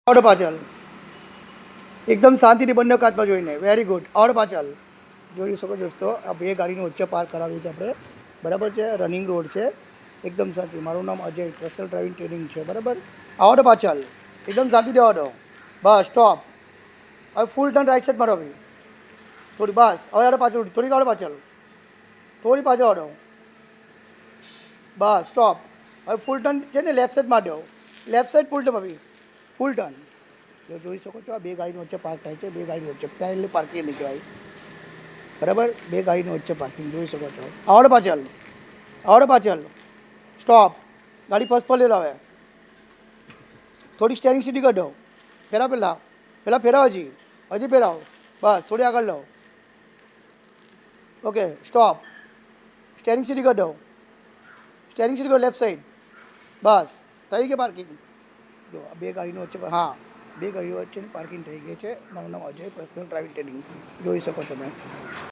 આવડો પાછળ એકદમ શાંતિથી બંને કાચમાં જોઈને. Very good. આવડો પાછળ જોઈ શકો દોસ્તો, આ બે ગાડીની વચ્ચે પાર્ક કરાવ્યું છે આપણે. બરાબર છે, રનિંગ રોડ છે, એકદમ શાંતિ. મારું નામ અજય, પર્સનલ ડ્રાઇવિંગ ટ્રેનિંગ છે. બરાબર. આવડો પાછળ એકદમ શાંતિથી આવડો. Bus stop. હવે ફૂલ ટર્ન રાઈટ સાઈડ મારો ભાઈ. થોડી બસ. હવે આવડો પાછળ, થોડીક આવડો પાછળ, થોડી પાછળ આવડો. Bus stop. હવે ફૂલ ટર્ન છે ને લેફ્ટ સાઈડ માંડ્યો. લેફ્ટ સાઈડ ફૂલ ટર્ન ભાઈ, ફૂલ ટર્ન. જો જોઈ શકો છો, આ બે ગાડીની વચ્ચે પાર્ક થાય છે. બે ગાડી વચ્ચે પેરેલલ પાર્કિંગ નહીં કહેવાય. બરાબર. બે ગાડીની વચ્ચે પાર્કિંગ જોઈ શકો છો. આવડો પાછળ, આવડો પાછળ, સ્ટોપ. ગાડી ફર્સ્ટ પર લઈ લો. હવે થોડી સ્ટેરિંગ સીધી કાઢો. ફેરાવ પહેલાં ફેરાવો, હજી ફેરાવો. બસ થોડી આગળ લો. Okay stop. સ્ટેરિંગ સીધી કાઢો. સ્ટેરિંગ સીધી કાઢો લેફ્ટ સાઈડ. બસ થઈ ગઈ પાર્કિંગ. જો આ બે ગાડીનો વચ્ચે, હા બે ગાડીઓ વચ્ચેની પાર્કિંગ થઈ ગઈ છે. મારું નામ અજય, પર્સનલ ડ્રાઇવિંગ ટ્રેનિંગ જોઈ શકો તમે.